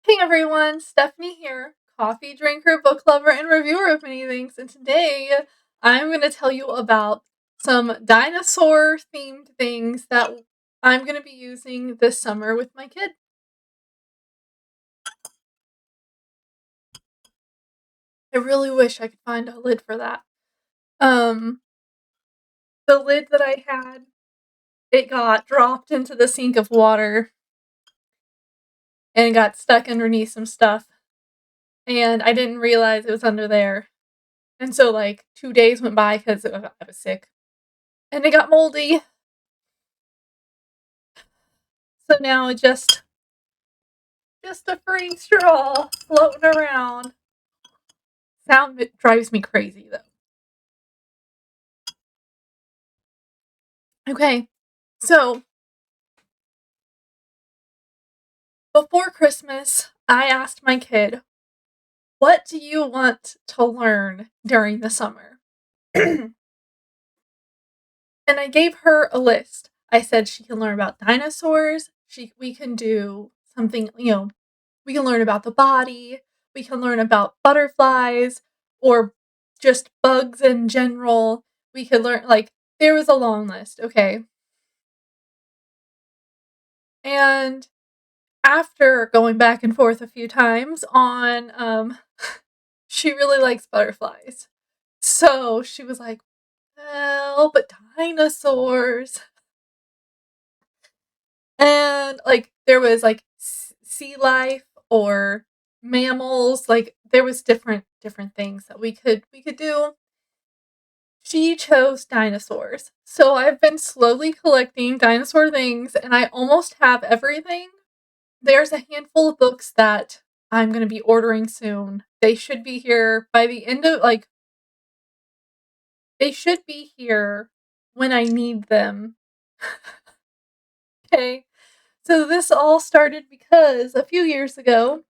Hey everyone, Stephanie here, coffee drinker, book lover, and reviewer of many things. And today I'm going to tell you about some dinosaur themed things that I'm going to be using this summer with my kid. I really wish I could find a lid for that. Um, the lid that I had, it got dropped into the sink of water and got stuck underneath some stuff. And I didn't realize it was under there. And so, like, 2 days went by because I was sick. And it got moldy. So now it just a free straw floating around. Sound it drives me crazy though. Okay, so before Christmas, I asked my kid, "What do you want to learn during the summer?" And I gave her a list. I said she can learn about dinosaurs. We can do something, we can learn about the body. We can learn about butterflies or just bugs in general. We could learn there was a long list, okay? And after going back and forth a few times on she really likes butterflies. So she was like, "Well, but dinosaurs." And there was sea life or mammals, there was different things that we could do. She chose dinosaurs. So I've been slowly collecting dinosaur things and I almost have everything. There's a handful of books that I'm gonna be ordering soon. They should be here by the end of they should be here when I need them. Okay. So this all started because a few years ago,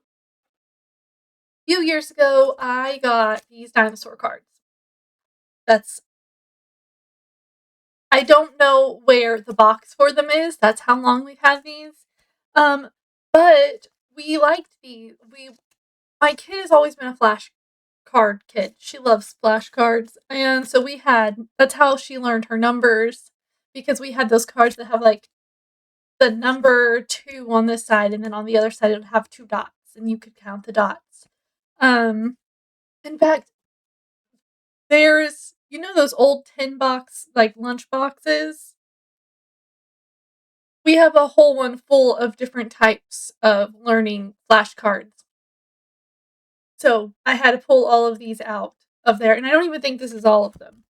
I got these dinosaur cards. That's I don't know where the box for them is. That's how long we've had these. Um, but we liked these. My kid has always been a flashcard kid. She loves flashcards. And so that's how she learned her numbers because we had those cards that have the number 2 on this side and then on the other side it would have 2 dots and you could count the dots. Um, in fact, there's those old tin box lunch boxes. We have a whole one full of different types of learning flashcards. So I had to pull all of these out of there, and I don't even think this is all of them.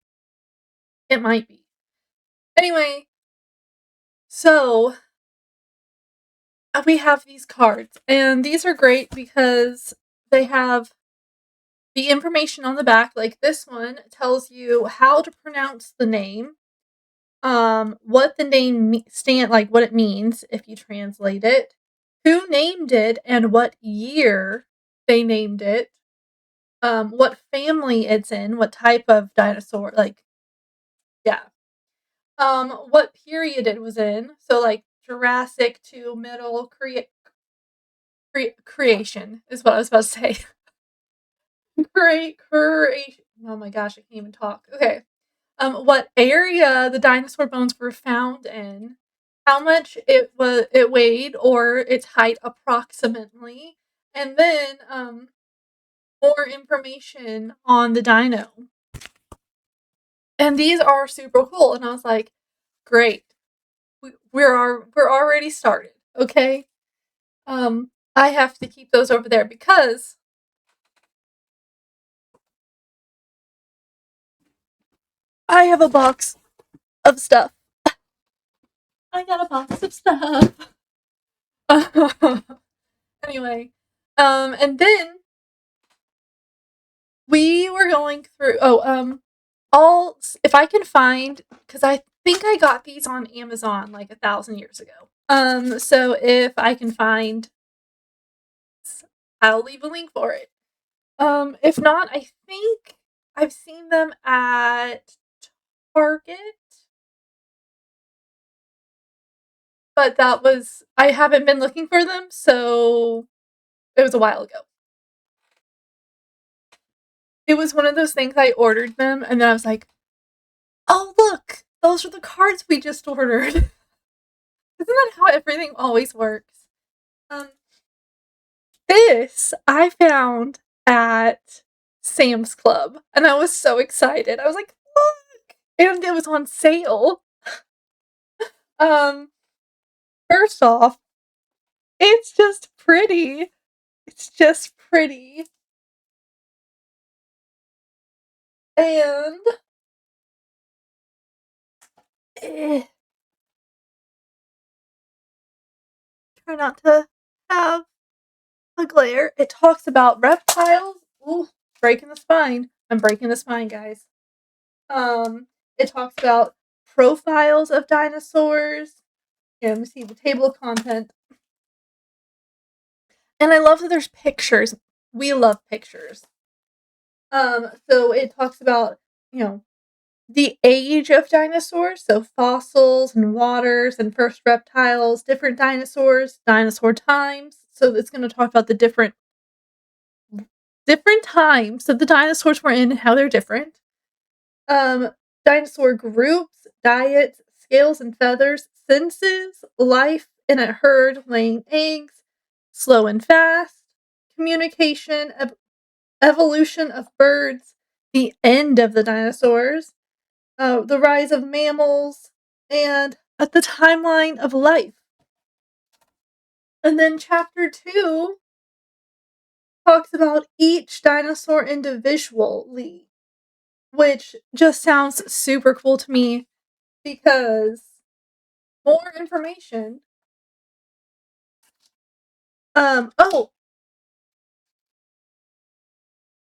It might be. Anyway, so we have these cards, and these are great because they have the information on the back. Like this one tells you how to pronounce the name, what the name what it means if you translate it, who named it, and what year they named it, what family it's in, what type of dinosaur, yeah, what period it was in. So Jurassic to middle creation is what I was about to say. Creation. Oh my gosh, I can't even talk. Okay. What area the dinosaur bones were found in, how much it weighed or its height approximately, and then more information on the dino. And these are super cool. And I was like, great. We're already started. Okay. I have to keep those over there because I have a box of stuff. I got a box of stuff. Anyway, and then we were going through. All if I can find because I think I got these on Amazon like 1,000 years ago. So if I can find, I'll leave a link for it. If not, I think I've seen them at Target, but I haven't been looking for them, so It was a while ago. It was one of those things I ordered them, and then I was like, oh, look, those are the cards we just ordered. Isn't that how everything always works? This I found at Sam's Club, and I was so excited. I was like, look! And it was on sale. Um, First off, it's just pretty. It's just pretty. And eh, try not to have a glare. It talks about reptiles. Ooh, breaking the spine. I'm breaking the spine, guys. It talks about profiles of dinosaurs. Here, let me see the table of content. And I love that there's pictures. We love pictures. So it talks about, the age of dinosaurs, so fossils and waters and first reptiles, different dinosaurs, dinosaur times. So it's going to talk about the different times that the dinosaurs were in and how they're different. Dinosaur groups, diets, scales and feathers, senses, life in a herd, laying eggs, slow and fast, communication, evolution of birds, the end of the dinosaurs, the rise of mammals, and the timeline of life. And then chapter 2 talks about each dinosaur individually, which just sounds super cool to me because more information. Oh,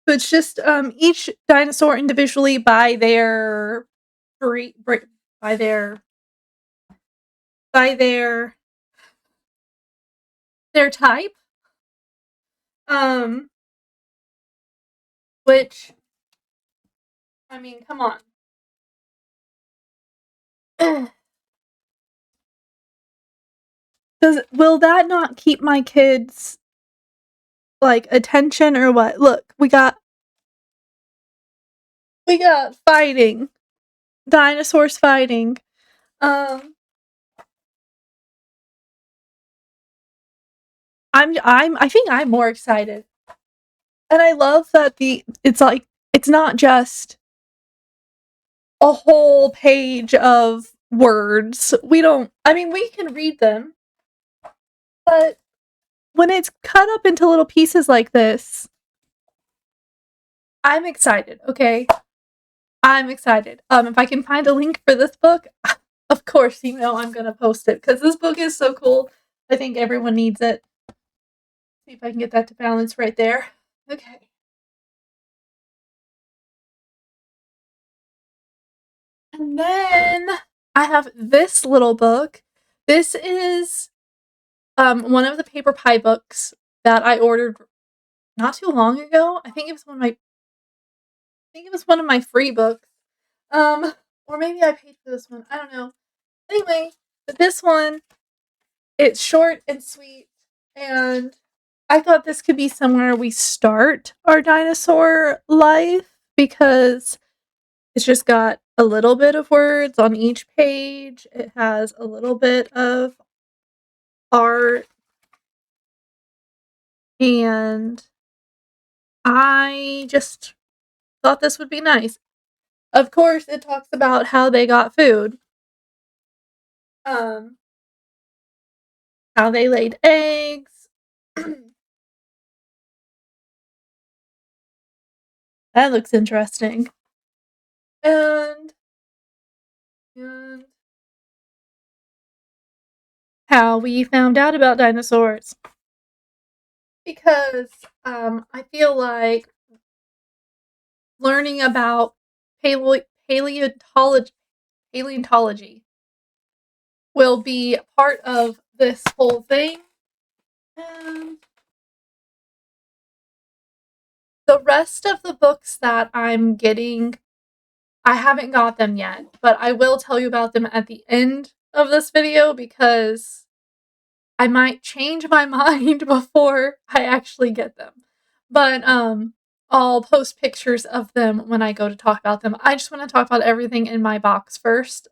so it's just each dinosaur individually by their by their type. Um, which, I mean, come on. Will that not keep my kids like attention or what? Look, we got fighting. Dinosaurs fighting. I think I'm more excited. And I love that it's not just a whole page of words. We can read them, but when it's cut up into little pieces like this, I'm excited, okay? I'm excited. If I can find a link for this book, of course, I'm gonna post it because this book is so cool. I think everyone needs it. See if I can get that to balance right there. Okay. And then I have this little book. This is one of the paper pie books that I ordered not too long ago. I think it was one of my free books. Or maybe I paid for this one. I don't know. Anyway, but this one, it's short and sweet, and I thought this could be somewhere we start our dinosaur life because it's just got a little bit of words on each page. It has a little bit of art, and I just thought this would be nice. Of course, it talks about how they got food. How they laid eggs. That looks interesting. And how we found out about dinosaurs. Because I feel like learning about paleontology will be part of this whole thing. And the rest of the books that I'm getting, I haven't got them yet, but I will tell you about them at the end of this video because I might change my mind before I actually get them. But, I'll post pictures of them when I go to talk about them. I just wanna talk about everything in my box first,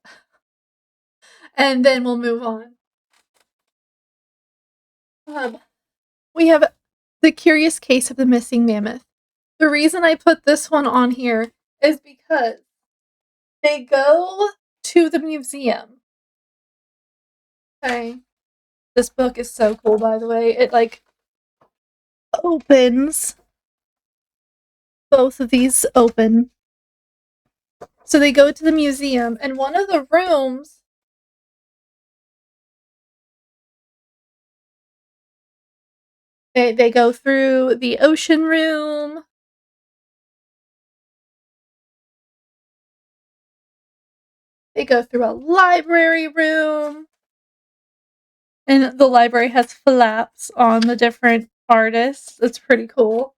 and then we'll move on. Um, we have The Curious Case of the Missing Mammoth. The reason I put this one on here is because they go to the museum. Okay. This book is so cool, by the way. It, like, opens. Both of these open. So they go to the museum, and one of the rooms they go through the ocean room. They go through a library room. And the library has flaps on the different artists. It's pretty cool.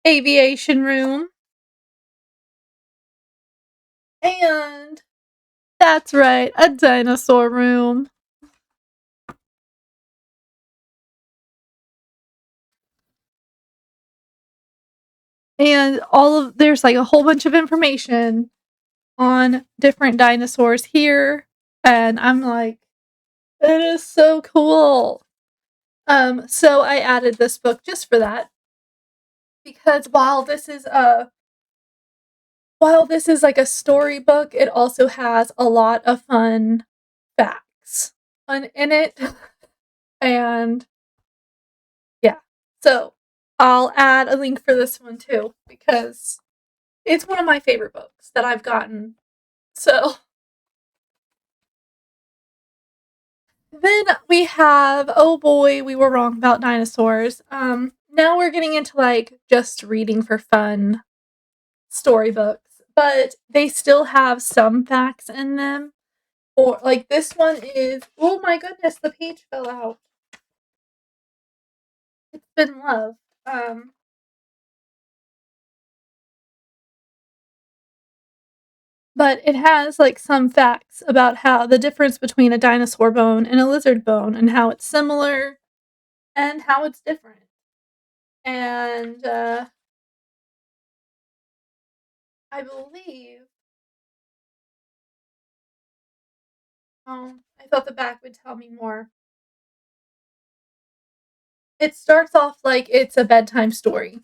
Aviation room. And that's right, a dinosaur room. And there's like a whole bunch of information on different dinosaurs here. And I'm like, it is so cool. So I added this book just for that. Because while this is like a storybook, it also has a lot of fun facts in it. And yeah. So I'll add a link for this one too, because it's one of my favorite books that I've gotten. So then we have, oh boy, we were wrong about dinosaurs. Now we're getting into like just reading for fun storybooks, but they still have some facts in them. Or like this one is, oh my goodness, the page fell out. It's been love. But it has like some facts about how the difference between a dinosaur bone and a lizard bone and how it's similar and how it's different. And I believe, I thought the back would tell me more. It starts off like it's a bedtime story.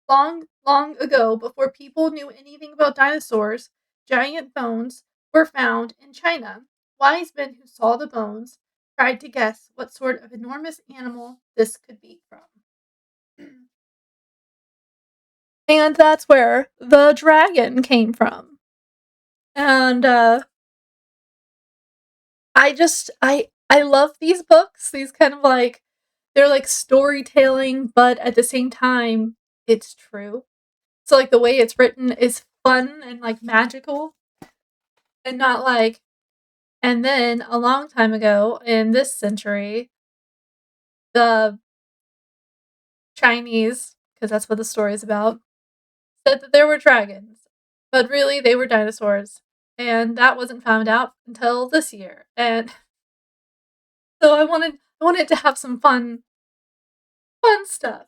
Long, long ago, before people knew anything about dinosaurs, giant bones were found in China. Wise men who saw the bones tried to guess what sort of enormous animal this could be from. And that's where the dragon came from. And I love these books. These kind of like, they're like storytelling, but at the same time, it's true. So like the way it's written is fun and like magical, and not like, and then a long time ago in this century, the Chinese, because that's what the story is about, said that there were dragons, but really they were dinosaurs, and that wasn't found out until this year. And so I wanted to have some fun stuff.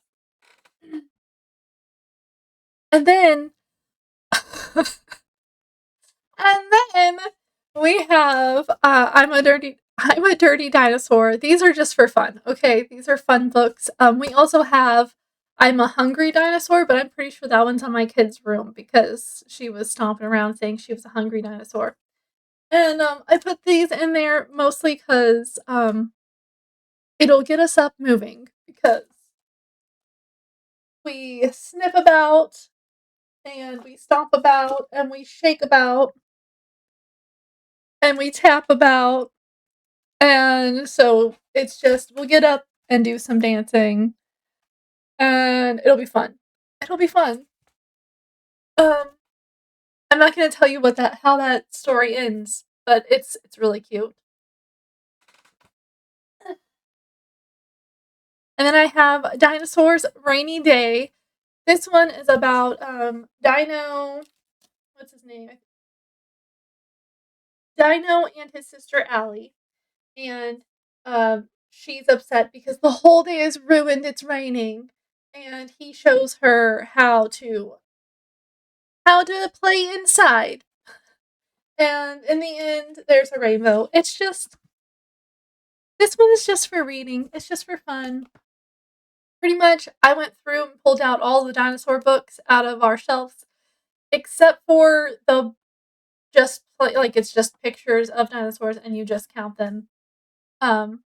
And then and then we have I'm a Dirty Dinosaur. These are just for fun, okay? These are fun books. We also have I'm a Hungry Dinosaur, but I'm pretty sure that one's on my kid's room because she was stomping around saying she was a hungry dinosaur. And I put these in there mostly because it'll get us up moving, because we sniff about and we stomp about and we shake about and we tap about. And so it's just, we'll get up and do some dancing, and it'll be fun. It'll be fun. Um, I'm not gonna tell you how that story ends, but it's really cute. And then I have Dinosaurs Rainy Day. This one is about Dino, what's his name? Dino and his sister Allie, and she's upset because the whole day is ruined. It's raining, and he shows her how to play inside. And in the end, there's a rainbow. It's just this one is just for reading. It's just for fun. Pretty much, I went through and pulled out all the dinosaur books out of our shelves, except for the just like it's just pictures of dinosaurs and you just count them. Um,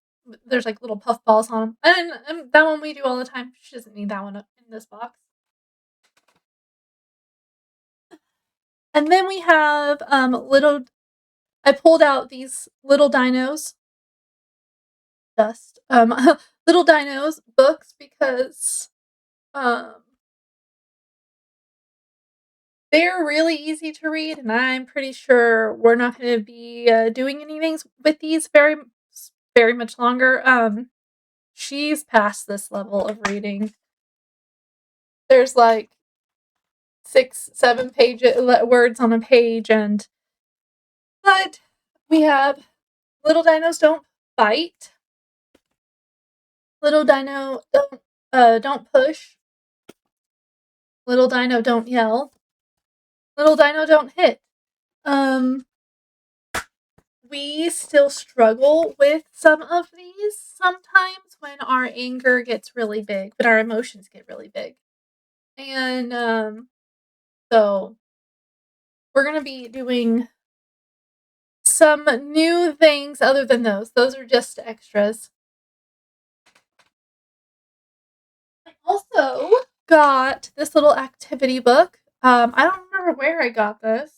there's like little puff balls on them, and that one we do all the time. She doesn't need that one in this box. And then we have little. I pulled out these little dinos, little dinos books because um they're really easy to read, and I'm pretty sure we're not going to be doing anything with these very much longer. She's past this level of reading. There's like 6, 7 words on a page, but we have little dinos don't bite, little dino don't push, little dino don't yell, little dino don't hit. Um, we still struggle with some of these sometimes when our anger gets really big, when our emotions get really big. And so we're going to be doing some new things other than those. Those are just extras. I also got this little activity book. I don't remember where I got this.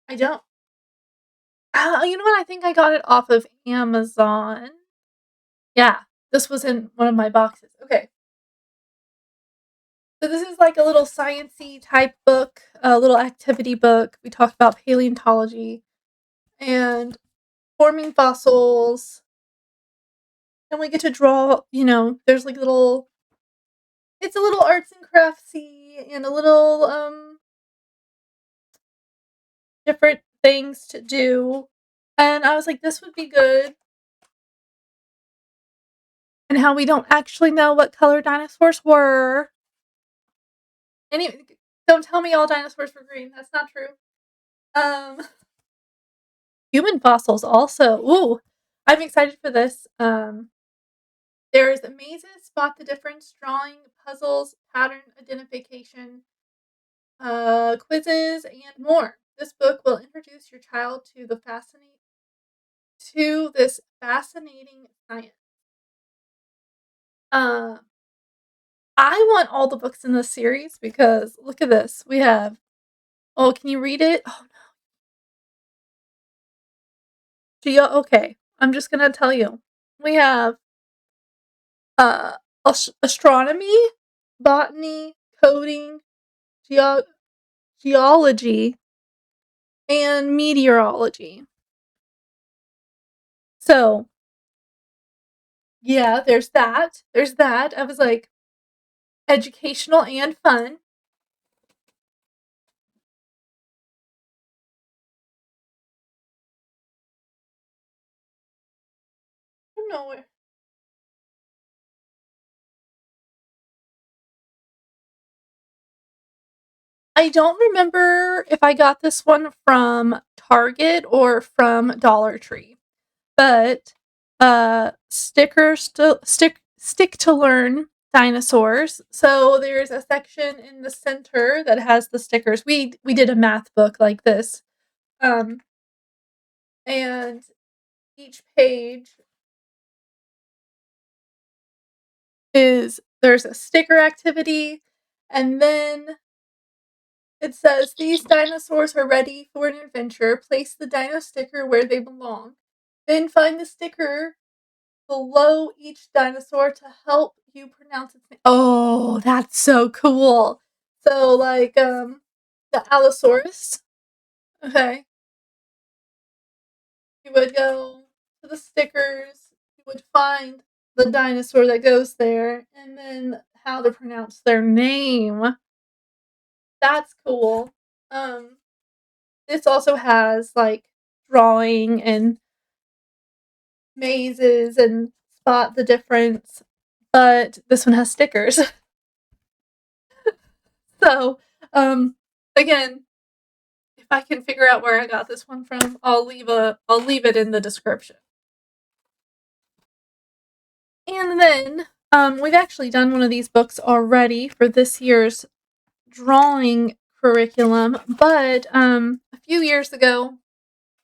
I don't. You know what? I think I got it off of Amazon. Yeah, this was in one of my boxes. Okay. So this is like a little sciencey type book, a little activity book. We talk about paleontology and forming fossils. And we get to draw, there's like it's a little arts and craftsy and a little different things to do. And I was like, this would be good. And how we don't actually know what color dinosaurs were. Don't tell me all dinosaurs were green. That's not true. Human fossils also. Ooh, I'm excited for this. There's mazes, spot the difference, drawing, puzzles, pattern identification, quizzes, and more. This book will introduce your child to this fascinating science. Uh, I want all the books in this series because look at this. We have. Oh, can you read it? Oh no. Okay, I'm just gonna tell you. We have uh, astronomy, botany, coding, geology, and meteorology. So, yeah, there's that. There's that. I was like, educational and fun. I don't know where. I don't remember if I got this one from Target or from Dollar Tree, but stick to learn dinosaurs. So there's a section in the center that has the stickers. We did a math book like this, and each page there's a sticker activity, and then it says these dinosaurs are ready for an adventure. Place the dino sticker where they belong. Then find the sticker below each dinosaur to help you pronounce its name. Oh, that's so cool. So like the Allosaurus. Okay. You would go to the stickers, you would find the dinosaur that goes there, and then how to pronounce their name. That's cool. Um, this also has, like, drawing and mazes and spot the difference, but this one has stickers. So, um, again, if I can figure out where I got this one from, I'll leave it in the description. And then, we've actually done one of these books already for this year's drawing curriculum, but, a few years ago,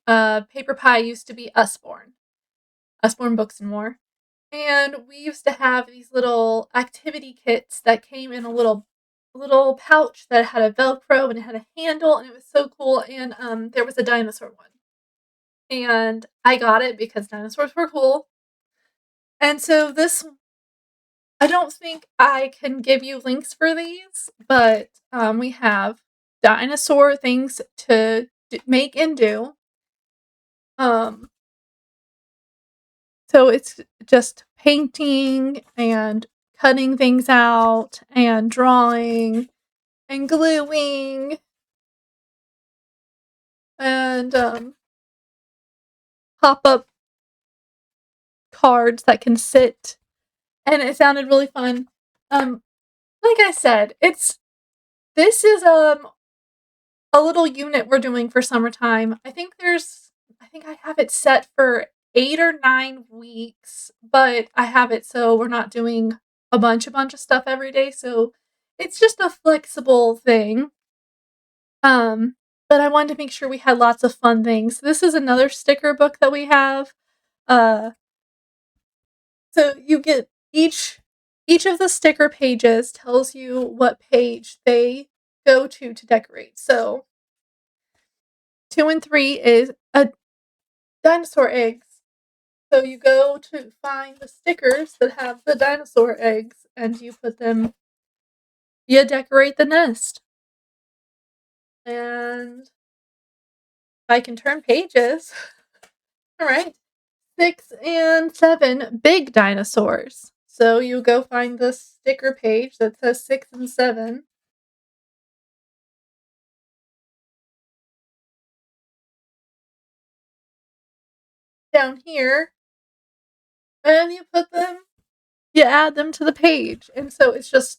Paper Pie used to be Usborne Books and More, and we used to have these little activity kits that came in a little pouch that had a Velcro and it had a handle, and it was so cool, and, there was a dinosaur one. And I got it because dinosaurs were cool. And so this I don't think I can give you links for these, but, we have dinosaur things to make and do. Um, so it's just painting and cutting things out and drawing and gluing and, pop-up cards that can sit, and it sounded really fun. Um, like I said, this is, a little unit we're doing for summertime. I think I have it set for 8 or 9 weeks, but I have it so we're not doing a bunch of stuff every day, so it's just a flexible thing. Um, but I wanted to make sure we had lots of fun things. This is another sticker book that we have. Uh, so you get each of the sticker pages tells you what page they go to decorate. So 2 and 3 is a dinosaur eggs. So you go to find the stickers that have the dinosaur eggs and you decorate the nest. And I can turn pages. All right. 6 and 7 big dinosaurs. So you go find the sticker page that says 6 and 7. Down here, and you add them to the page. And so it's this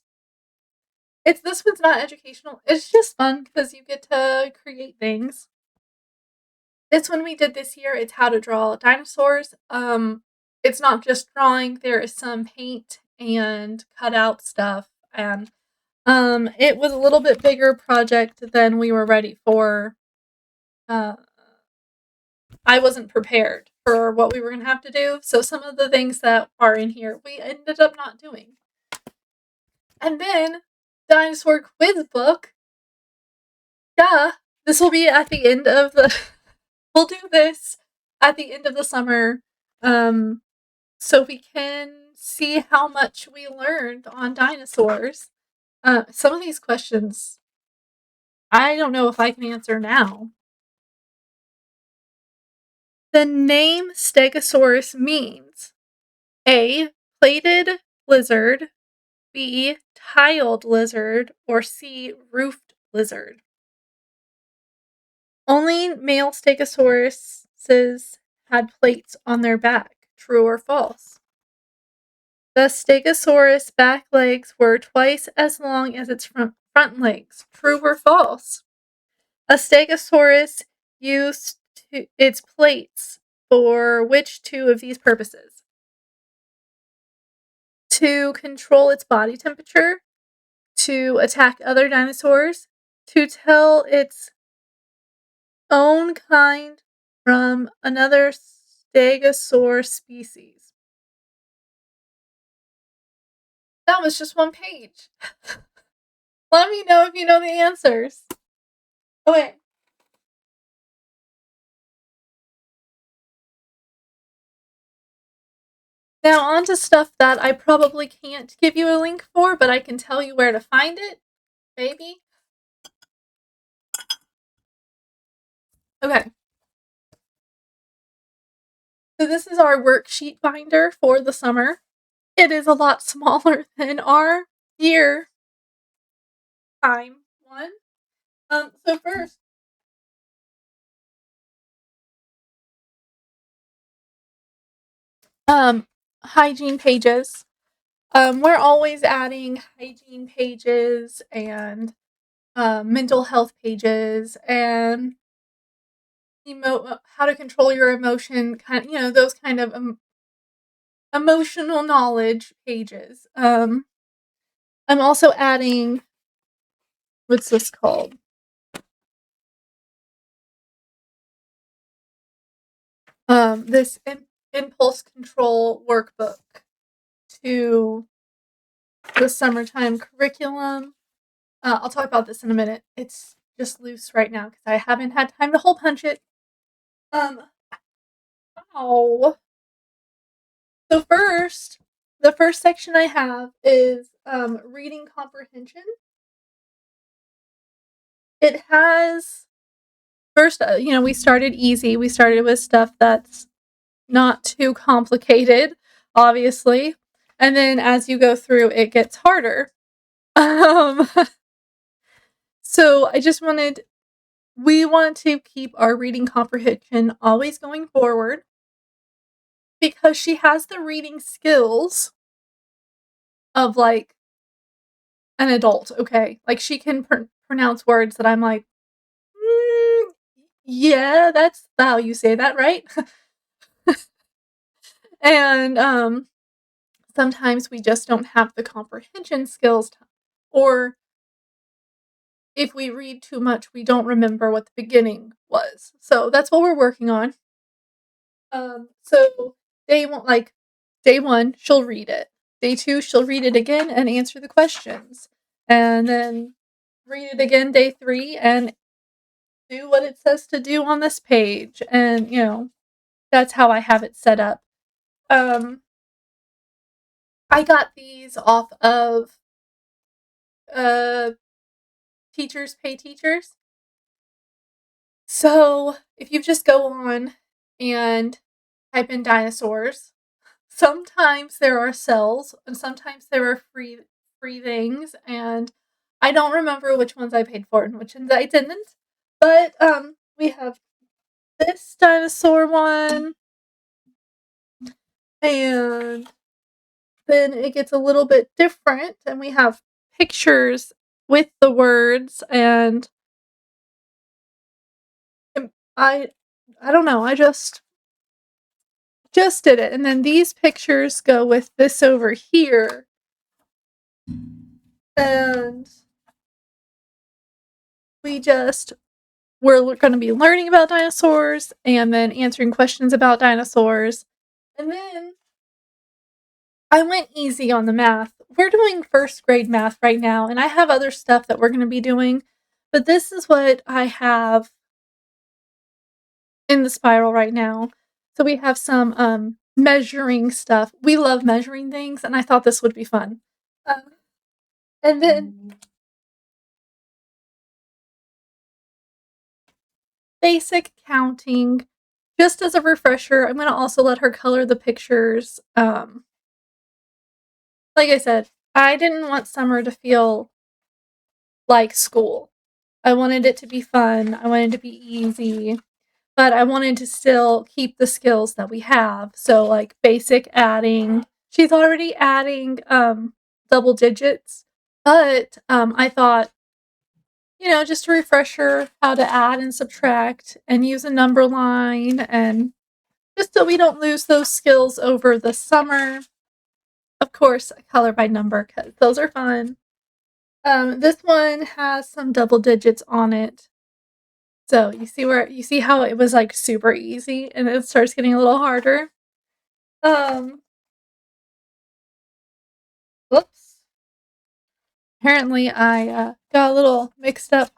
one's not educational. It's just fun because you get to create things. This one we did this year, it's how to draw dinosaurs. It's not just drawing, there is some paint and cutout stuff, and it was a little bit bigger project than we were ready for. Uh, I wasn't prepared for what we were gonna have to do, so some of the things that are in here we ended up not doing. And then dinosaur quiz book. Yeah, this will be at the end of the we'll do this at the end of the summer, um, so we can see how much we learned on dinosaurs. Some of these questions, I don't know if I can answer now. The name Stegosaurus means A. Plated lizard, B. Tiled lizard, or C. Roofed lizard. Only male Stegosauruses had plates on their back. True or false? The Stegosaurus back legs were twice as long as its front legs. True or false? A Stegosaurus used its plates for which two of these purposes? To control its body temperature, to attack other dinosaurs, to tell its own kind from another stegosaur species. That was just one page. Let me know if you know the answers. Okay. Now on to stuff that I probably can't give you a link for, but I can tell you where to find it. Maybe. Okay. So this is our worksheet binder for the summer. It is a lot smaller than our year time one. So first, um, hygiene pages. We're always adding hygiene pages and mental health pages and how to control your emotion, kind of, those kind of emotional knowledge pages. I'm also adding, what's this called? This impulse control workbook to the summertime curriculum. I'll talk about this in a minute. It's just loose right now because I haven't had time to hole punch it. Um, oh. So the first section I have is reading comprehension. It has first, we started easy. We started with stuff that's not too complicated, obviously, and then as you go through, it gets harder. Um, so we want to keep our reading comprehension always going forward because she has the reading skills of like an adult. Okay, like she can pronounce words that I'm like, mm, yeah, that's how you say that, right? And sometimes we just don't have the comprehension skills, or if we read too much, we don't remember what the beginning was. So that's what we're working on. So day one, she'll read it. Day two, she'll read it again and answer the questions. And then read it again day three and do what it says to do on this page. And, that's how I have it set up. I got these off of Teachers Pay Teachers. So if you just go on and type in dinosaurs, sometimes there are cells and sometimes there are free things, and I don't remember which ones I paid for and which ones I didn't. But we have this dinosaur one, and then it gets a little bit different, and we have pictures with the words, and I I don't know, I just did it. And then these pictures go with this over here. And we're going to be learning about dinosaurs and then answering questions about dinosaurs. And then I went easy on the math. We're doing first grade math right now, and I have other stuff that we're going to be doing, but this is what I have in the spiral right now. So we have some measuring stuff. We love measuring things, and I thought this would be fun. And then basic counting. Just as a refresher, I'm going to also let her color the pictures. Like I said, I didn't want summer to feel like school. I wanted it to be fun. I wanted it to be easy, but I wanted to still keep the skills that we have. So like basic adding. She's already adding double digits, but I thought, just a refresher how to add and subtract and use a number line, and just so we don't lose those skills over the summer. Of course, color by number because those are fun. This one has some double digits on it. So you see how it was like super easy and it starts getting a little harder. Whoops. Apparently I got a little mixed up.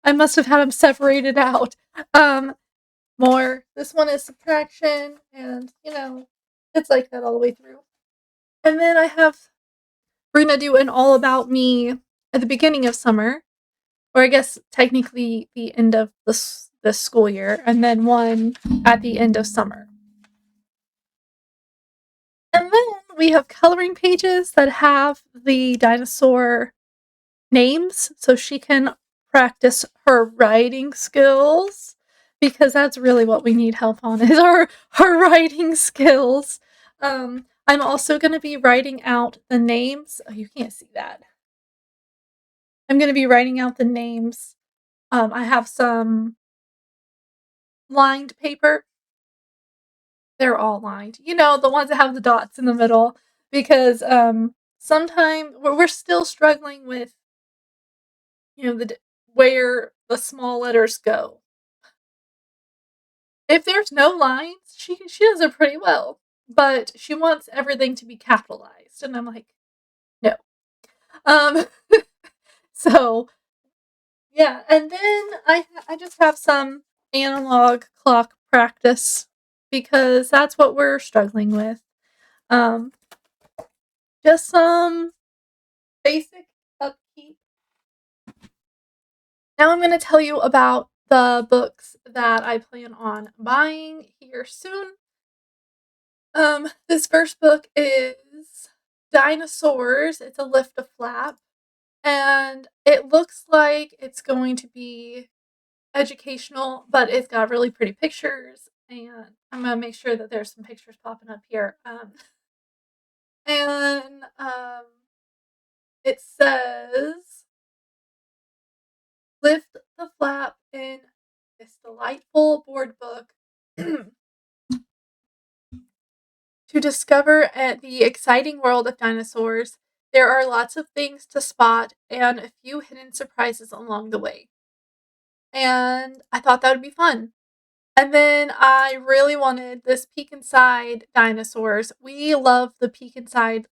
I must have had them separated out. More. This one is subtraction, and it's like that all the way through. And then we're gonna do an all about me at the beginning of summer, or I guess technically the end of this school year, and then one at the end of summer. And then we have coloring pages that have the dinosaur names so she can practice her writing skills because that's really what we need help on is our writing skills. I'm also going to be writing out the names. Oh, you can't see that. I'm going to be writing out the names. I have some lined paper. They're all lined. You know, the ones that have the dots in the middle because sometimes we're still struggling with where the small letters go. If there's no lines, she does it pretty well, but she wants everything to be capitalized, and I'm like, "No." Um, so, yeah, and then I just have some analog clock practice because that's what we're struggling with. Um, just some basic upkeep. Now I'm gonna tell you about the books that I plan on buying here soon. This first book is Dinosaurs. It's a lift a flap, and it looks like it's going to be educational, but it's got really pretty pictures, and I'm gonna make sure that there's some pictures popping up here. And it says, "Lift the flap in this delightful board book." To discover the exciting world of dinosaurs, there are lots of things to spot and a few hidden surprises along the way. And I thought that would be fun. And then I really wanted this Peek Inside Dinosaurs. We love the Peek Inside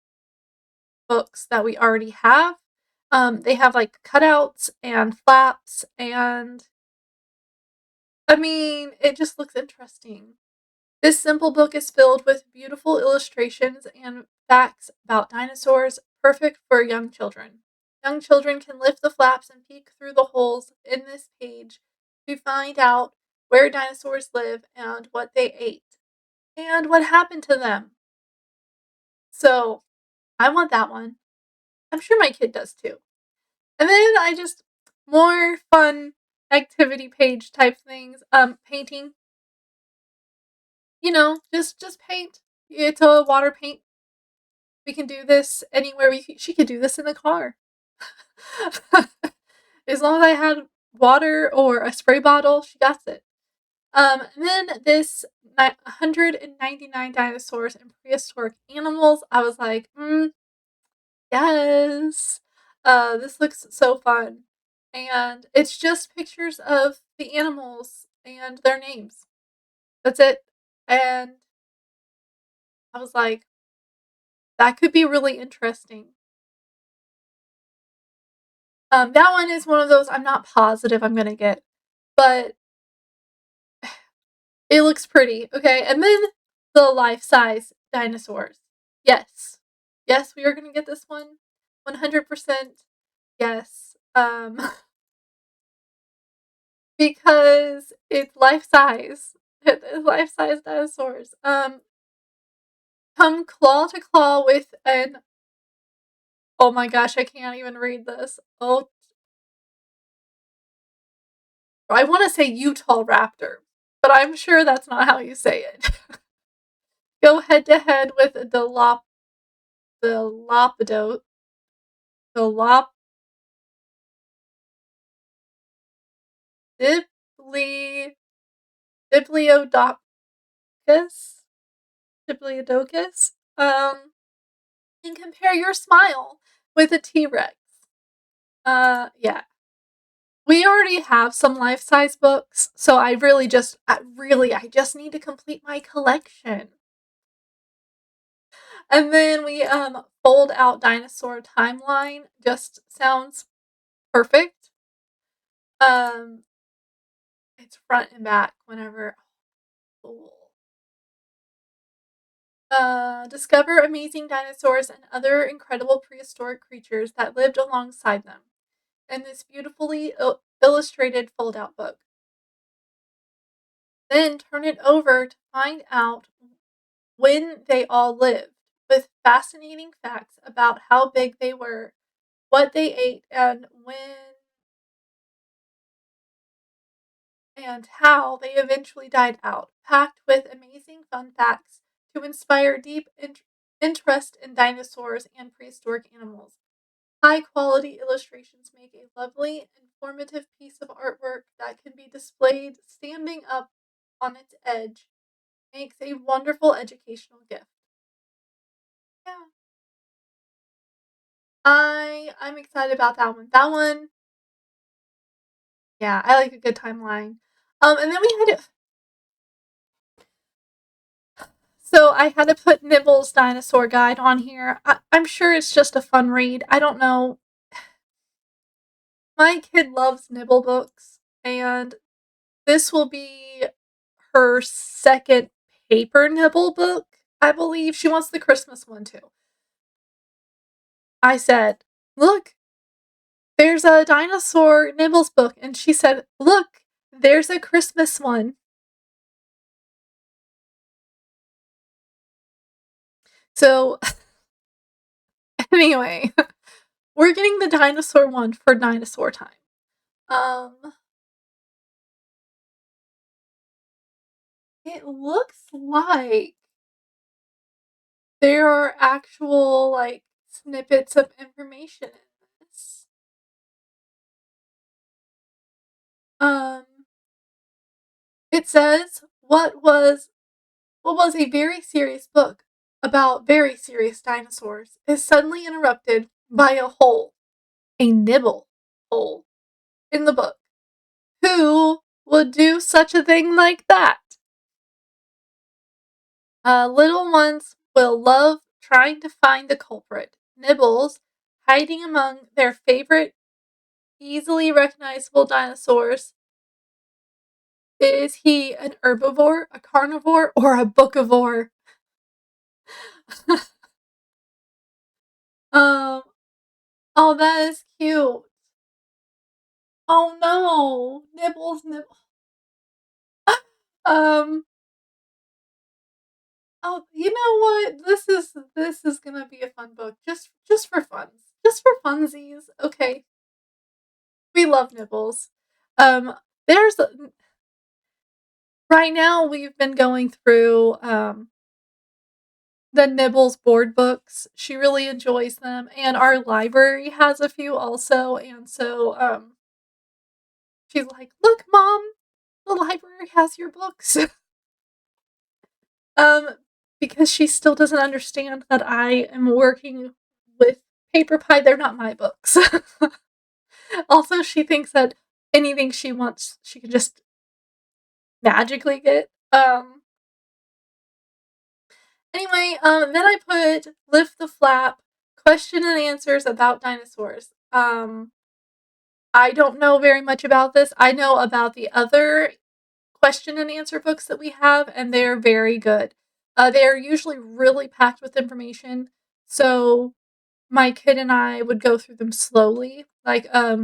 books that we already have. They have like cutouts and flaps, and I mean, it just looks interesting. This simple book is filled with beautiful illustrations and facts about dinosaurs, perfect for young children. Young children can lift the flaps and peek through the holes in this page to find out where dinosaurs live and what they ate and what happened to them. So, I want that one. I'm sure my kid does too. And then I just more fun activity page type things. Painting. Just paint. It's a water paint. We can do this anywhere. She could do this in the car. As long as I had water or a spray bottle, she got it. And then this 199 dinosaurs and prehistoric animals. I was like, yes. This looks so fun. And it's just pictures of the animals and their names. That's it. And I was like, that could be really interesting. That one is one of those I'm not positive I'm gonna get, but it looks pretty, okay? And then the life-size dinosaurs. Yes. Yes, we are gonna get this one. 100% yes. Because it's life-size. It's life-size dinosaurs. Come claw to claw with an oh my gosh, I can't even read this. Oh, I wanna say Utah Raptor, but I'm sure that's not how you say it. Go head to head with Dilophosaurus, Dilop Dipli Diplodocus, Diplodocus, and compare your smile with a T-Rex. Yeah. We already have some life-size books, so I just need to complete my collection. And then we fold out dinosaur timeline. Just sounds perfect. Um, it's front and back whenever. Cool. Discover amazing dinosaurs and other incredible prehistoric creatures that lived alongside them in this beautifully illustrated fold out book. Then turn it over to find out when they all lived, with fascinating facts about how big they were what they ate and when and how they eventually died out, packed with amazing fun facts to inspire deep interest in dinosaurs and prehistoric animals. High quality illustrations make a lovely, informative piece of artwork that can be displayed standing up on its edge. Makes a wonderful educational gift. Yeah, I'm excited about that one. That one, yeah, I like a good timeline. And then we had so I had to put Nibble's Dinosaur Guide on here. I'm sure it's just a fun read. I don't know. My kid loves Nibble books, and this will be her second paper Nibble book, I believe. She wants the Christmas one too. I said, "Look, there's a dinosaur Nibbles book." And she said, "Look, there's a Christmas one." So, anyway, we're getting the dinosaur one for dinosaur time. Um, it looks like there are actual, like, snippets of information in this. Um, it says, what was a very serious book about very serious dinosaurs is suddenly interrupted by a hole, a nibble hole, in the book. Who would do such a thing like that? Little ones will love trying to find the culprit. Nibbles, hiding among their favorite, easily recognizable dinosaurs. Is he an herbivore, a carnivore, or a bookivore? um, oh, that is cute. Oh no, nibbles. Um, oh, you know what? This is gonna be a fun book, just for fun, just for funsies. Okay, we love nibbles. Um, there's right now we've been going through the Nibbles board books. She really enjoys them, and our library has a few also. And so she's like, "Look, mom, the library has your books." um, because she still doesn't understand that I am working with Paper Pie. They're not my books. Also, she thinks that anything she wants, she can just magically get. Anyway, then I put Lift the Flap, question and answers about dinosaurs. I don't know very much about this. I know about the other question and answer books that we have, and they're very good. They're usually really packed with information, so my kid and I would go through them slowly, like a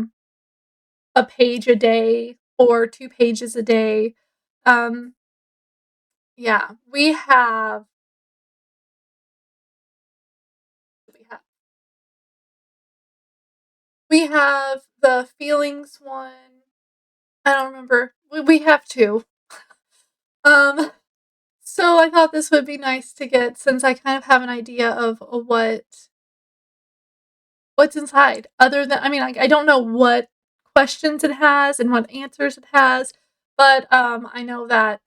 page a day or 2 pages a day. Um, yeah, we have we have the feelings one. I don't remember. We have 2. Um, so I thought this would be nice to get since I kind of have an idea of what's inside. Other than, I mean, I don't know what questions it has and what answers it has, but I know that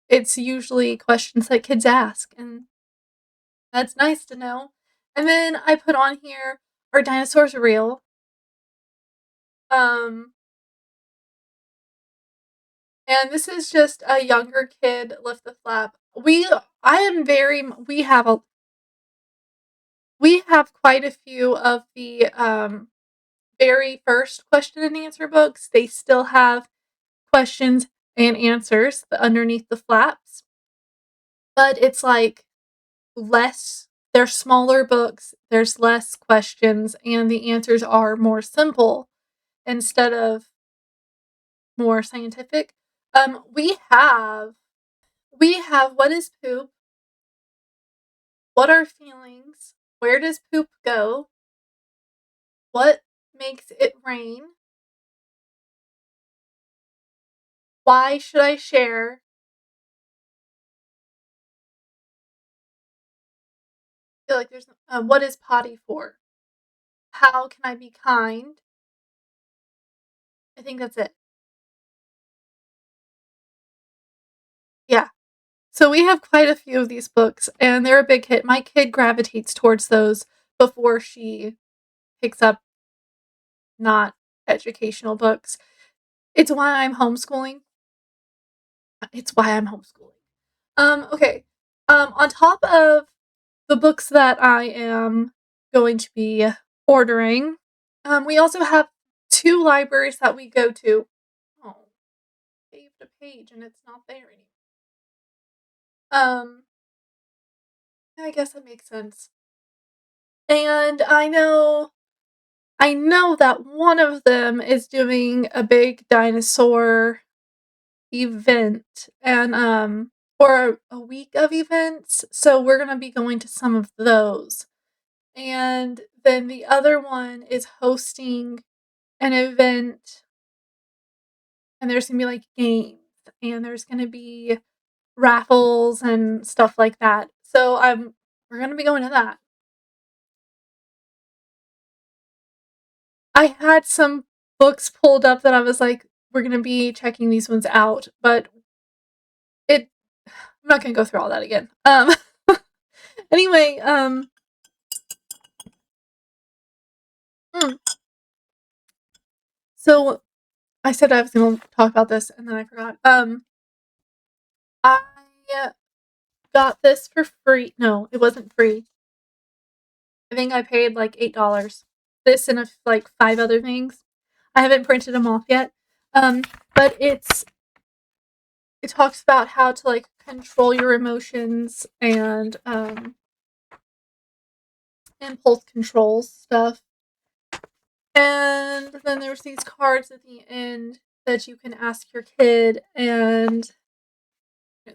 it's usually questions that kids ask, and that's nice to know. And then I put on here, are dinosaurs real? Um, and this is just a younger kid lift the flap. I am very we have quite a few of the very first question and answer books. They still have questions and answers underneath the flaps, but it's like less. They're smaller books. There's less questions, and the answers are more simple instead of more scientific. We have what is poop? What are feelings? Where does poop go? What makes it rain? Why should I share? I feel like there's what is potty for? How can I be kind? I think that's it. Yeah. So we have quite a few of these books, and they're a big hit. My kid gravitates towards those before she picks up not educational books. It's why I'm homeschooling. It's why I'm homeschooling. Okay. On top of the books that I am going to be ordering, we also have 2 libraries that we go to. Oh, saved a page and it's not there anymore. Um, I guess that makes sense. And I know that one of them is doing a big dinosaur event and, or a week of events, so we're gonna be going to some of those. And then the other one is hosting an event, and there's gonna be, like, games, and there's gonna be raffles and stuff like that. So, we're gonna be going to that. I had some books pulled up that I was like, "We're gonna be checking these ones out," but it I'm not gonna go through all that again. Anyway, mm, so I said I was gonna talk about this, and then I forgot. I got this for free. No, it wasn't free. I think I paid like $8. This and like 5 other things. I haven't printed them off yet. Um, but it talks about how to like control your emotions and impulse controls stuff. And then there's these cards at the end that you can ask your kid and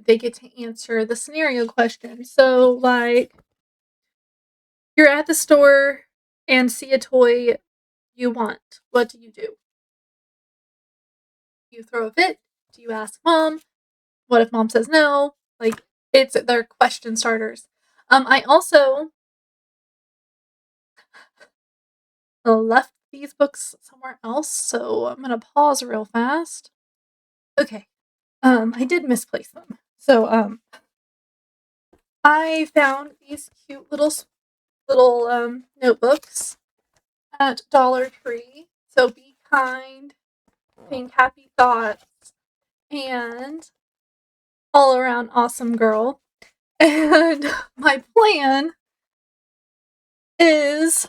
they get to answer the scenario question. So like you're at the store and see a toy you want. What do? You throw a fit? Do you ask mom? What if mom says no? Like it's their question starters. I also left these books somewhere else, so I'm gonna pause real fast. Okay. I did misplace them. So I found these cute little notebooks at Dollar Tree. So be kind, think happy thoughts, and all around awesome girl. And my plan is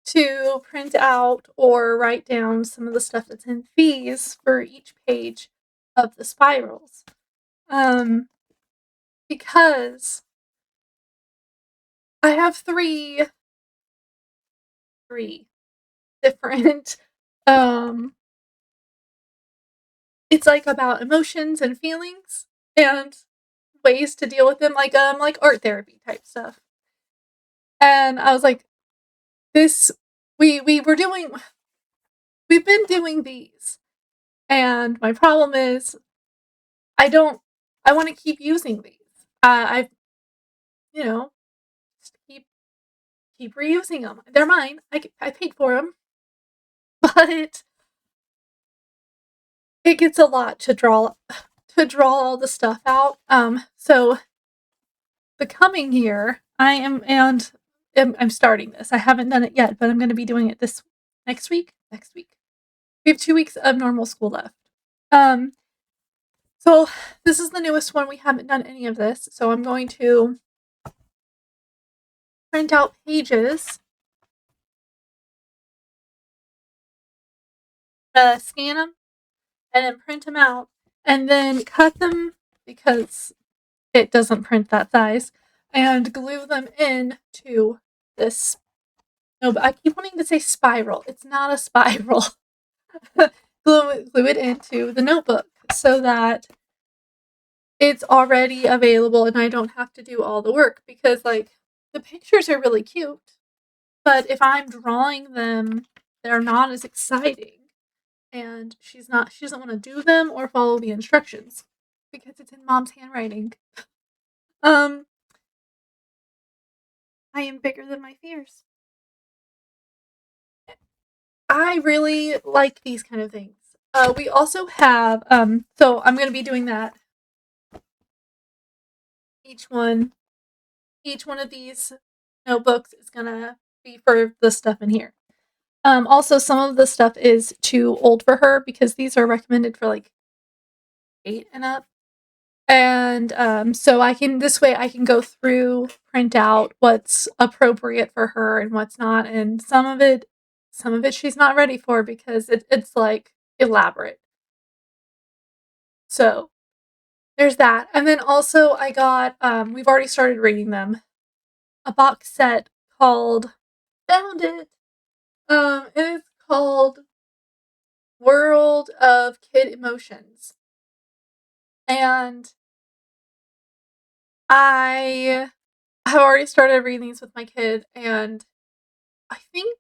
to print out or write down some of the stuff that's in fees for each page of the spirals. Because I have three different um it's like about emotions and feelings and ways to deal with them like art therapy type stuff. And I was like, this we were doing we've been doing these. And my problem is I don't I want to keep using these. I've you know, just keep reusing them. They're mine. I paid for them, but it gets a lot to draw all the stuff out. So the coming year, I'm starting this. I haven't done it yet, but I'm going to be doing it this next week. Next week, we have 2 weeks of normal school left. Um, so this is the newest one. We haven't done any of this, so I'm going to print out pages, scan them, and then print them out, and then cut them because it doesn't print that size, and glue them into this. No, but I keep wanting to say spiral. It's not a spiral. glue it into the notebook so that it's already available and I don't have to do all the work because like the pictures are really cute. But if I'm drawing them, they're not as exciting. And she doesn't want to do them or follow the instructions because it's in mom's handwriting. Um, I am bigger than my fears. I really like these kind of things. We also have, so I'm going to be doing that. Each one, each one of these notebooks is going to be for the stuff in here. Also, some of the stuff is too old for her because these are recommended for like 8 and up. And so this way I can go through, print out what's appropriate for her and what's not. And some of it she's not ready for because it's like elaborate. So there's that. And then also I got, we've already started reading them, a box set called, found it. It's called World of Kid Emotions. And I have already started reading these with my kid, and I think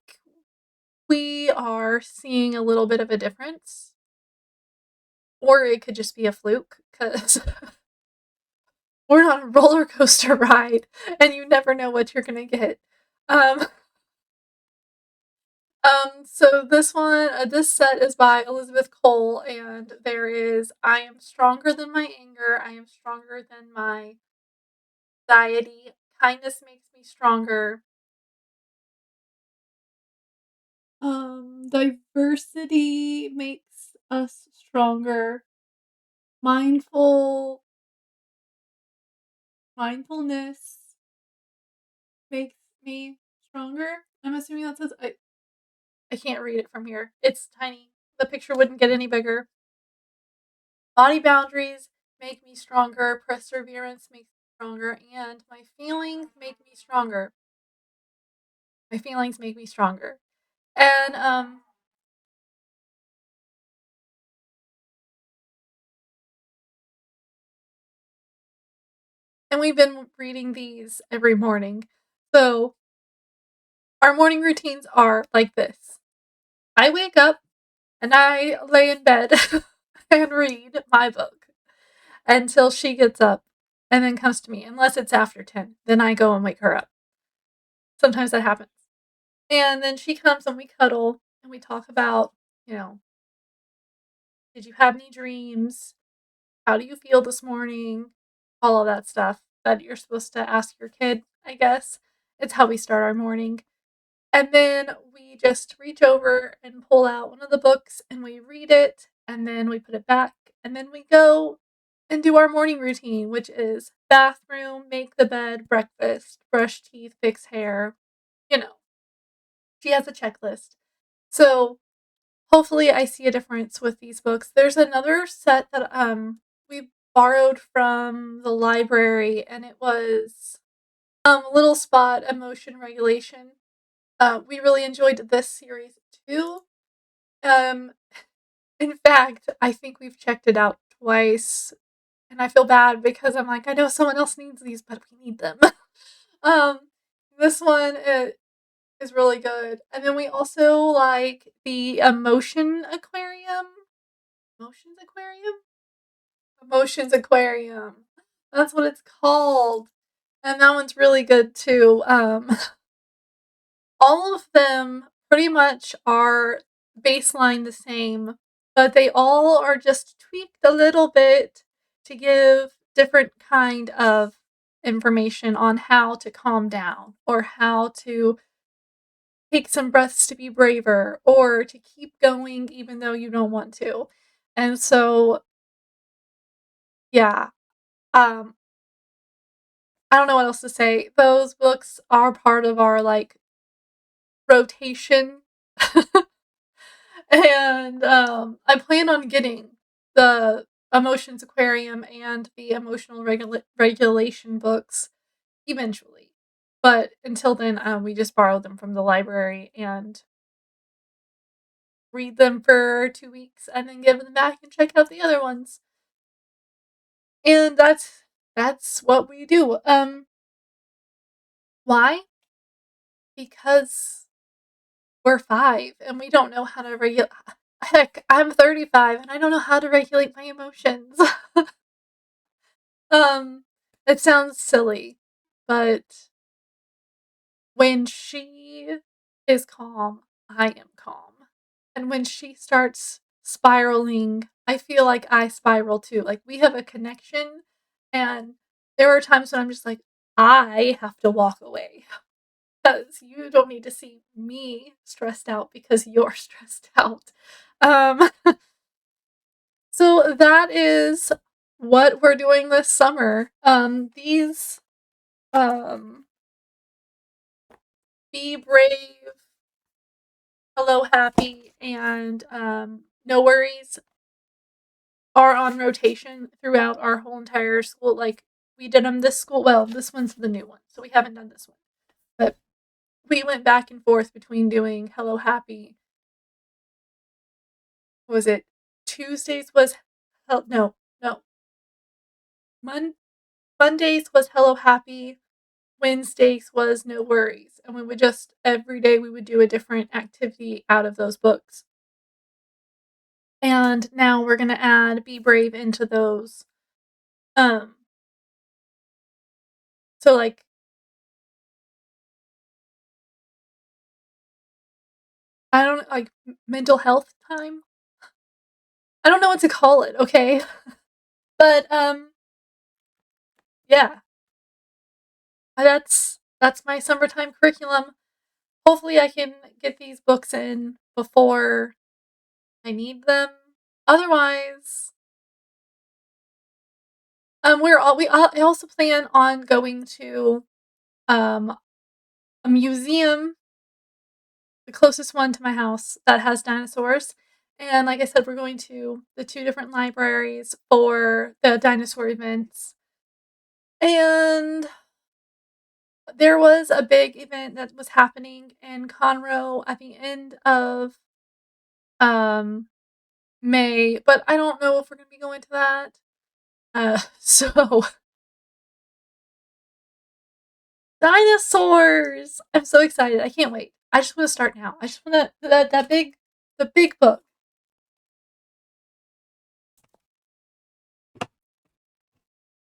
we are seeing a little bit of a difference. Or it could just be a fluke, because we're on a roller coaster ride, and you never know what you're gonna get. Um, so this set is by Elizabeth Cole, and there is I am stronger than my anger, I am stronger than my anxiety, kindness makes me stronger. Diversity makes us stronger. Mindfulness makes me stronger. I'm assuming that says I can't read it from here. It's tiny. The picture wouldn't get any bigger. Body boundaries make me stronger. Perseverance makes me stronger, and my feelings make me stronger. My feelings make me stronger. And we've been reading these every morning. So our morning routines are like this. I wake up and I lay in bed and read my book until she gets up and then comes to me, unless it's after 10. Then I go and wake her up. Sometimes that happens. And then she comes and we cuddle and we talk about, you know, did you have any dreams? How do you feel this morning? All of that stuff that you're supposed to ask your kid, I guess. It's how we start our morning. And then we just reach over and pull out one of the books and we read it and then we put it back and then we go and do our morning routine, which is bathroom, make the bed, breakfast, brush teeth, fix hair. You know, she has a checklist. So hopefully I see a difference with these books. There's another set that we borrowed from the library and it was Little Spot Emotion Regulation. We really enjoyed this series too. Um, in fact, I think we've checked it out twice, and I feel bad because I'm like, I know someone else needs these, but we need them. um, this one is really good, and then we also like the Emotions Aquarium, Emotions Aquarium. That's what it's called, and that one's really good too. All of them pretty much are baseline the same, but they all are just tweaked a little bit to give different kind of information on how to calm down or how to take some breaths to be braver or to keep going even though you don't want to. And so, yeah, um, I don't know what else to say. Those books are part of our like rotation. And I plan on getting the Emotions Aquarium and the Emotional Regulation books eventually. But until then, we just borrowed them from the library and read them for 2 weeks and then give them back and check out the other ones. And that's what we do. Why? because we're 5 and we don't know how to regulate. Heck, I'm 35 and I don't know how to regulate my emotions. um, it sounds silly, but when she is calm, I am calm. And when she starts spiraling, I feel like I spiral too. Like we have a connection, and there are times when I'm just like, I have to walk away because you don't need to see me stressed out because you're stressed out. Um, so that is what we're doing this summer. These um, Be Brave, Hello Happy, and No Worries are on rotation throughout our whole entire school. Like we did them this school. Well, this one's the new one, so we haven't done this one. But we went back and forth between doing Hello Happy. What was it? Tuesdays was no. Mondays was Hello Happy. Wednesdays was No Worries, and we would just every day we would do a different activity out of those books. And now we're gonna add Be Brave into those. Um, so like I don't like mental health time. I don't know what to call it, okay? But yeah, that's my summertime curriculum. Hopefully I can get these books in before I need them. Otherwise, I also plan on going to um a museum, the closest one to my house that has dinosaurs. And like I said, we're going to the 2 different libraries for the dinosaur events. And there was a big event that was happening in Conroe at the end of um, May, but I don't know if we're gonna be going to that. So dinosaurs! I'm so excited. I can't wait. I just want to start now. I just want the big book.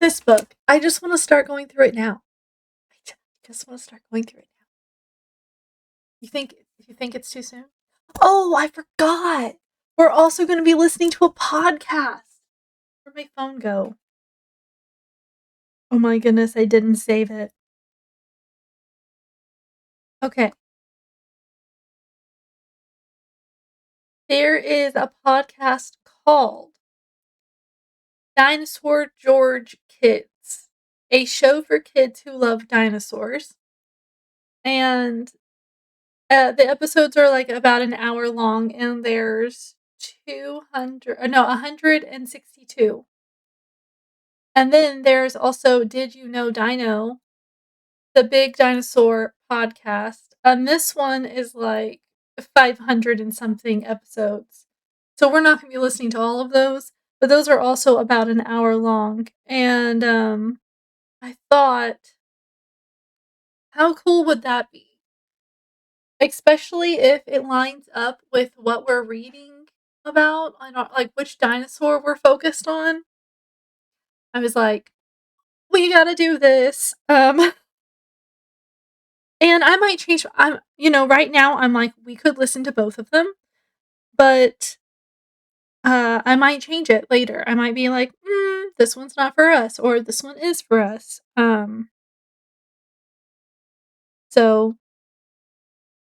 This book. I just want to start going through it now. I just want to start going through it now. You think it's too soon? Oh, I forgot. We're also going to be listening to a podcast. Where'd my phone go? Oh my goodness, I didn't save it. Okay. There is a podcast called Dinosaur George Kids, a show for kids who love dinosaurs. And the episodes are like about an hour long, and there's 162. And then there's also Did You Know Dino, the Big Dinosaur podcast. And this one is like 500 and something episodes. So we're not going to be listening to all of those, but those are also about an hour long. And I thought, how cool would that be? Especially if it lines up with what we're reading about, like which dinosaur we're focused on. I was like, we gotta do this. And I might change. Right now I'm like, we could listen to both of them, but I might change it later. I might be like, this one's not for us, or this one is for us. So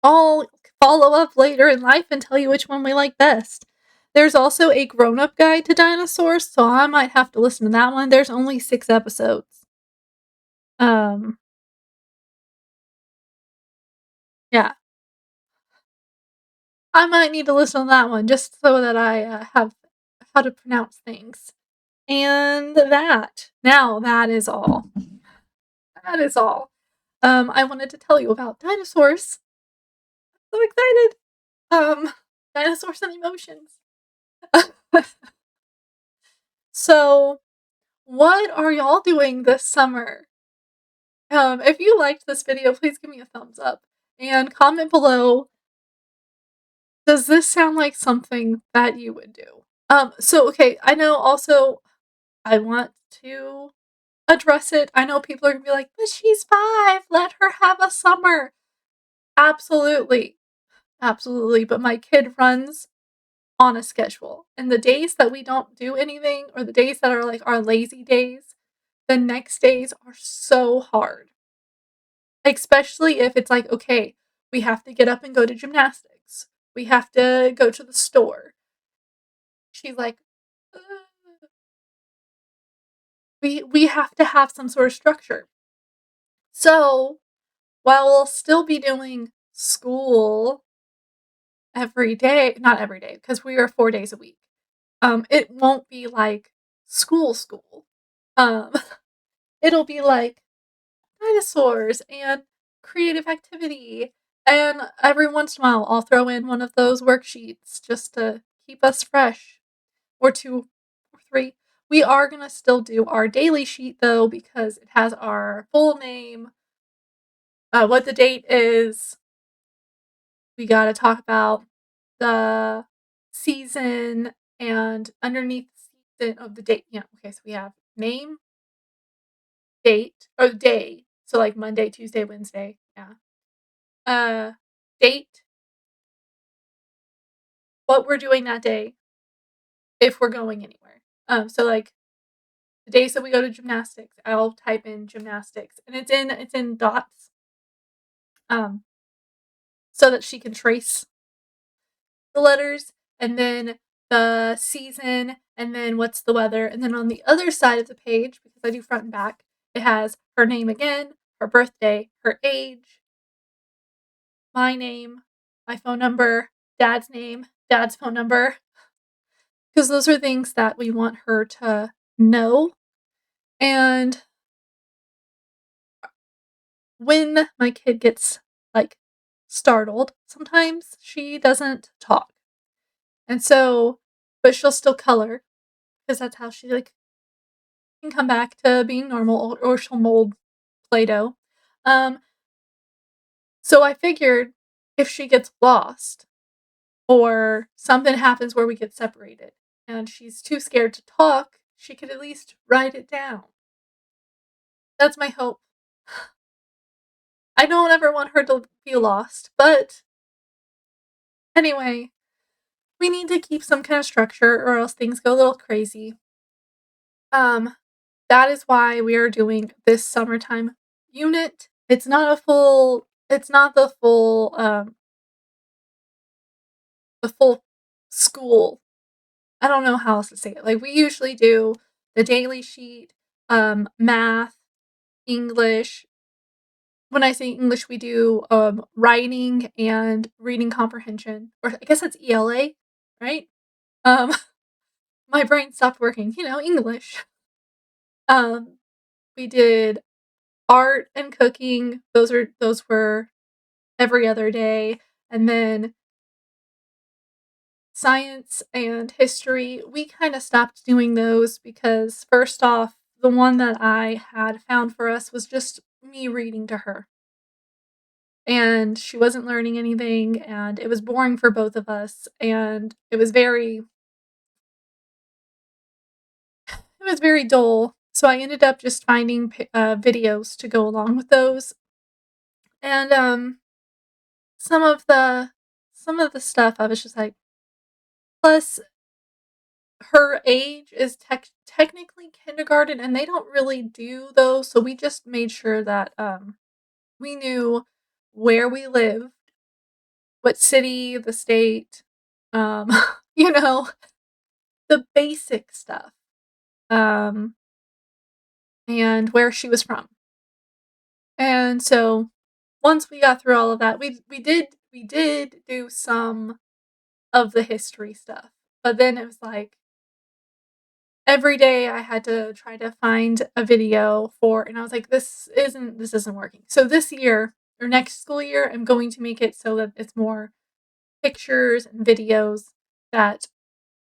I'll follow up later in life and tell you which one we like best. There's also a grown-up guide to dinosaurs, so I might have to listen to that one. There's only 6 episodes. Um, yeah. I might need to listen to that one just so that I have how to pronounce things. And that is all. That is all. I wanted to tell you about dinosaurs. So excited. Dinosaurs and emotions. So, what are y'all doing this summer? If you liked this video, please give me a thumbs up. And comment below, does this sound like something that you would do? So okay, I know also I want to address it. I know people are gonna be like, "But she's 5, let her have a summer." Absolutely, absolutely, but my kid runs on a schedule, and the days that we don't do anything or the days that are, like, our lazy days, the next days are so hard, especially if it's like, "Okay, we have to get up and go to gymnastics. We have to go to the store." She's like, "Ugh." We have to have some sort of structure. So, while we'll still be doing school every day, not every day, because we are 4 days a week, it won't be like school. Um, it'll be like dinosaurs and creative activity, and every once in a while, I'll throw in one of those worksheets just to keep us fresh, or 2 or 3. We are gonna still do our daily sheet, though, because it has our full name, what the date is. We gotta talk about the season, and underneath the season of the date, okay, so we have name, date, or day, so, like, Monday, Tuesday, Wednesday, yeah. Uh, date, what we're doing that day, if we're going anywhere. So, like, the days that we go to gymnastics, I'll type in gymnastics, and it's in dots, um, so that she can trace the letters, and then the season, and then what's the weather, and then on the other side of the page, because I do front and back, it has her name again, her birthday, her age, my name, my phone number, dad's name, dad's phone number, because those are things that we want her to know. And when my kid gets, like, startled, sometimes she doesn't talk. And so, but she'll still color, because that's how she, like, can come back to being normal, or she'll mold Play-Doh. Um, so I figured if she gets lost or something happens where we get separated and she's too scared to talk, she could at least write it down. That's my hope. I don't ever want her to be lost, but anyway, we need to keep some kind of structure or else things go a little crazy. Um, that is why we are doing this summertime unit. It's not the full school. I don't know how else to say it. Like, we usually do the daily sheet, math, English. When I say English, we do writing and reading comprehension, or I guess that's ELA, right? Um, my brain stopped working. English. Um, we did art and cooking. Those were every other day, and then science and history, we kind of stopped doing those because, first off, the one that I had found for us was just me reading to her. And she wasn't learning anything, and it was boring for both of us, and it was very dull. So I ended up just finding videos to go along with those. And some of the some of the stuff I was just like, plus her age is technically kindergarten, and they don't really do those, so we just made sure that, we knew where we lived, what city, the state, um, you know, the basic stuff, um, and where she was from. And so, once we got through all of that, we did do some of the history stuff, but then it was like every day I had to try to find a video for, and I was like, this isn't working. So this year, or next school year, I'm going to make it so that it's more pictures and videos that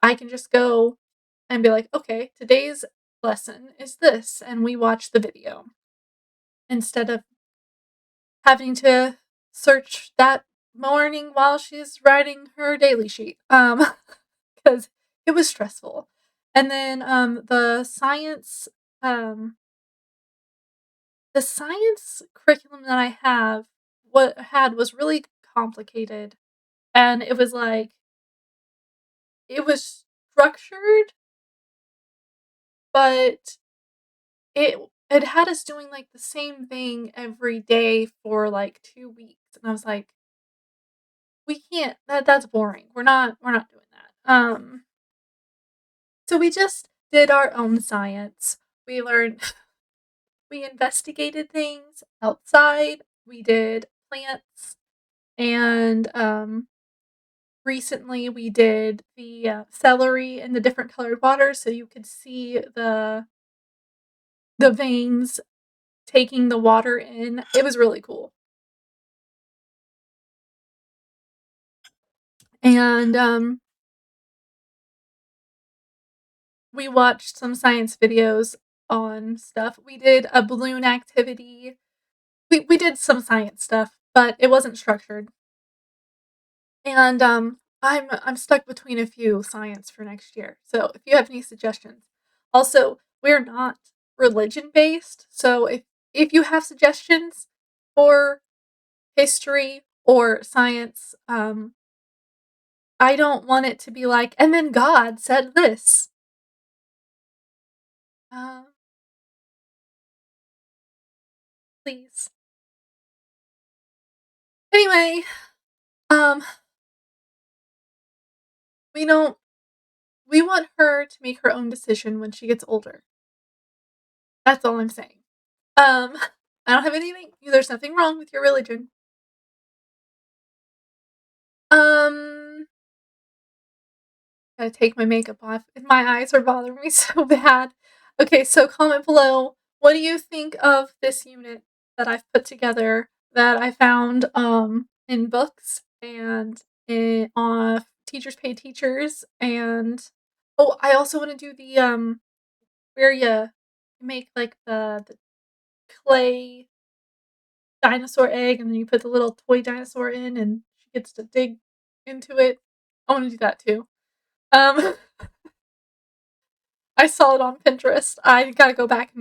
I can just go and be like, "Okay, today's lesson is this," and we watch the video instead of having to search that morning while she's writing her daily sheet, because it was stressful. And then, um the science curriculum that I have what had was really complicated, and it was, like it was structured, but it had us doing, like, the same thing every day for, like, 2 weeks, and I was like, "We can't that's boring. We're not doing that." So we just did our own science. We learned we investigated things outside, we did plants, and, recently we did the, celery in the different colored water so you could see the veins taking the water in. It was really cool. And, we watched some science videos on stuff. We did a balloon activity. We did some science stuff, but it wasn't structured. And, I'm stuck between a few science for next year, so if you have any suggestions. Also, we're not religion-based, so if you have suggestions for history or science, I don't want it to be like, "And then God said this." Uh, please. Anyway, um, we don't we want her to make her own decision when she gets older. That's all I'm saying. Um, I don't have anything there's nothing wrong with your religion. Um, gotta take my makeup off. My eyes are bothering me so bad. Okay, so comment below, what do you think of this unit that I've put together that I found, in books and on Teachers Pay Teachers, and oh, I also wanna do the, where you make, like, the clay dinosaur egg, and then you put the little toy dinosaur in, and she gets to dig into it. I wanna do that too. Um, I saw it on Pinterest. I gotta go back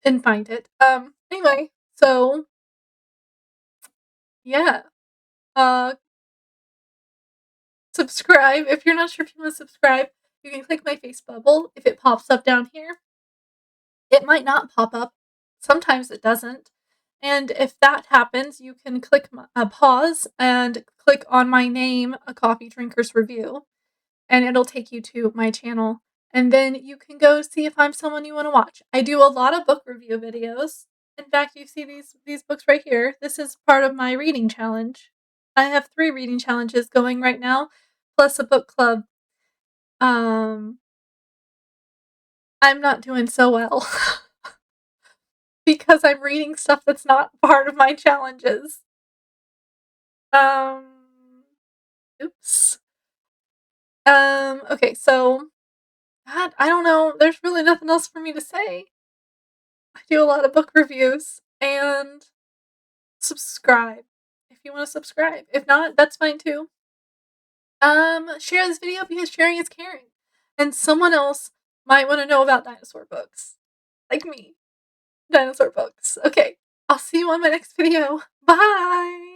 and find it. Anyway, so yeah. Uh, subscribe. If you're not sure if you wanna subscribe, you can click my face bubble if it pops up down here. It might not pop up. Sometimes it doesn't. And if that happens, you can click pause and click on my name, A Coffee Drinker's Review, and it'll take you to my channel. And then you can go see if I'm someone you want to watch. I do a lot of book review videos. In fact, you see these books right here. This is part of my reading challenge. I have 3 reading challenges going right now, plus a book club. Um, I'm not doing so well because I'm reading stuff that's not part of my challenges. Um, oops. Okay, so God, I don't know. There's really nothing else for me to say. I do a lot of book reviews and subscribe if you want to subscribe. If not, that's fine too. Share this video because sharing is caring. And someone else might want to know about dinosaur books. Like me. Dinosaur books. Okay. I'll see you on my next video. Bye.